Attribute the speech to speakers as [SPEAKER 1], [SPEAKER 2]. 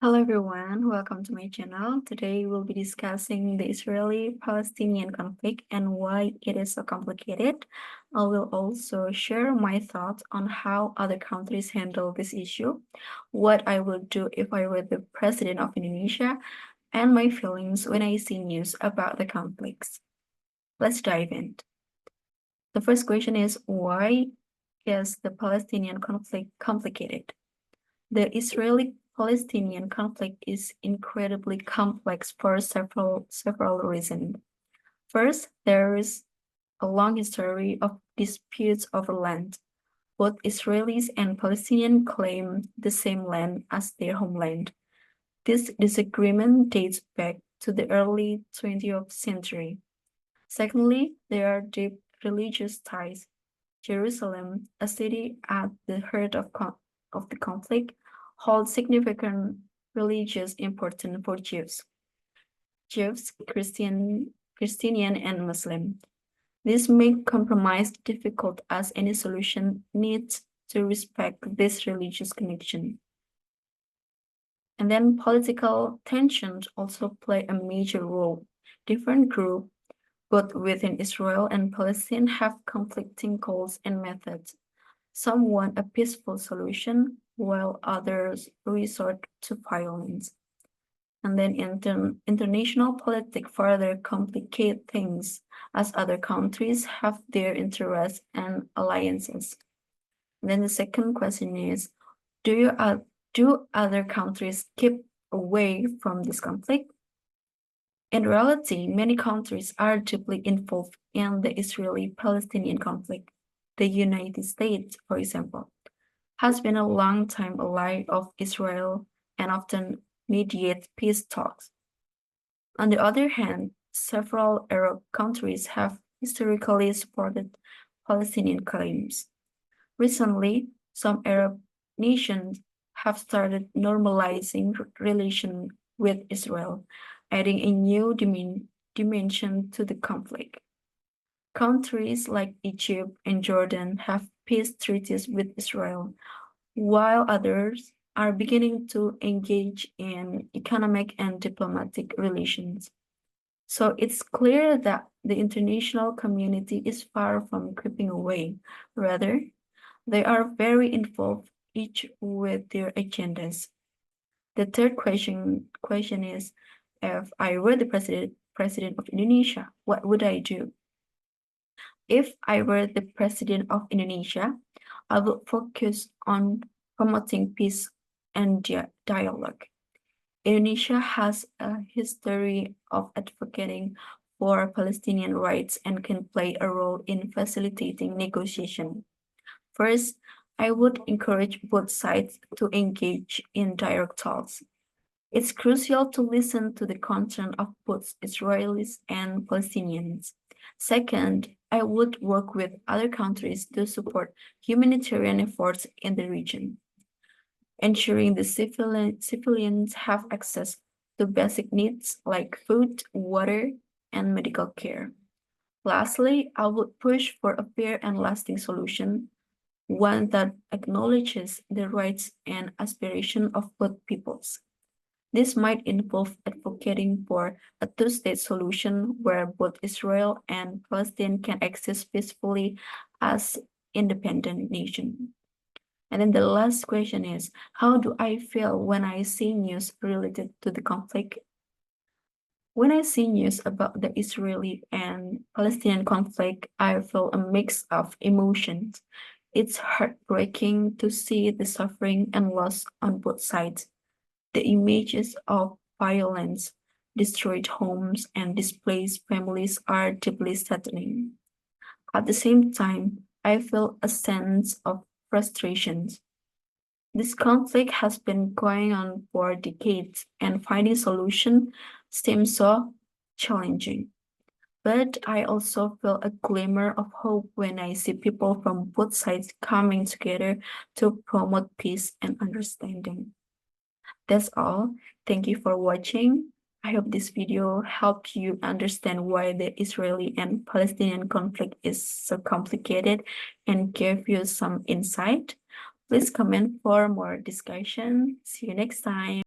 [SPEAKER 1] Hello everyone, welcome to my channel. Today we'll be discussing the Israeli-Palestinian conflict and why it is so complicated. I will also share my thoughts on how other countries handle this issue, what I would do if I were the president of Indonesia, and my feelings when I see news about the conflicts. Let's dive in. The first question is, why is the Palestinian conflict complicated? The Israeli-Palestinian conflict is incredibly complex for several reasons. First, there is a long history of disputes over land. Both Israelis and Palestinians claim the same land as their homeland. This disagreement dates back to the early 20th century. Secondly, there are deep religious ties. Jerusalem, a city at the heart of the conflict, holds significant religious importance for Jews, Christian, and Muslim. This makes compromise difficult as any solution needs to respect this religious connection. And then political tensions also play a major role. Different groups, both within Israel and Palestine, have conflicting goals and methods. Some want a peaceful solution, while others resort to violence. And then international politics further complicate things, as other countries have their interests and alliances. And then the second question is, do other countries keep away from this conflict? In reality, many countries are deeply involved in the Israeli-Palestinian conflict. The United States, for example, has been a long-time ally of Israel and often mediates peace talks. On the other hand, several Arab countries have historically supported Palestinian claims. Recently, some Arab nations have started normalizing relations with Israel, adding a new dimension to the conflict. Countries like Egypt and Jordan have peace treaties with Israel, while others are beginning to engage in economic and diplomatic relations. So it's clear that the international community is far from creeping away. Rather, they are very involved, each with their agendas. The third question is, if I were the president of Indonesia, what would I do? If I were the president of Indonesia, I would focus on promoting peace and dialogue. Indonesia has a history of advocating for Palestinian rights and can play a role in facilitating negotiation. First, I would encourage both sides to engage in direct talks. It's crucial to listen to the concern of both Israelis and Palestinians. Second, I would work with other countries to support humanitarian efforts in the region, ensuring the civilians have access to basic needs like food, water, and medical care. Lastly, I would push for a fair and lasting solution, one that acknowledges the rights and aspirations of both peoples. This might involve advocating for a two-state solution where both Israel and Palestine can exist peacefully as independent nations. And then the last question is, how do I feel when I see news related to the conflict? When I see news about the Israeli and Palestinian conflict, I feel a mix of emotions. It's heartbreaking to see the suffering and loss on both sides. The images of violence, destroyed homes, and displaced families are deeply saddening. At the same time, I feel a sense of frustration. This conflict has been going on for decades, and finding solution seems so challenging. But I also feel a glimmer of hope when I see people from both sides coming together to promote peace and understanding. That's all. Thank you for watching. I hope this video helped you understand why the Israeli and Palestinian conflict is so complicated and gave you some insight. Please comment for more discussion. See you next time.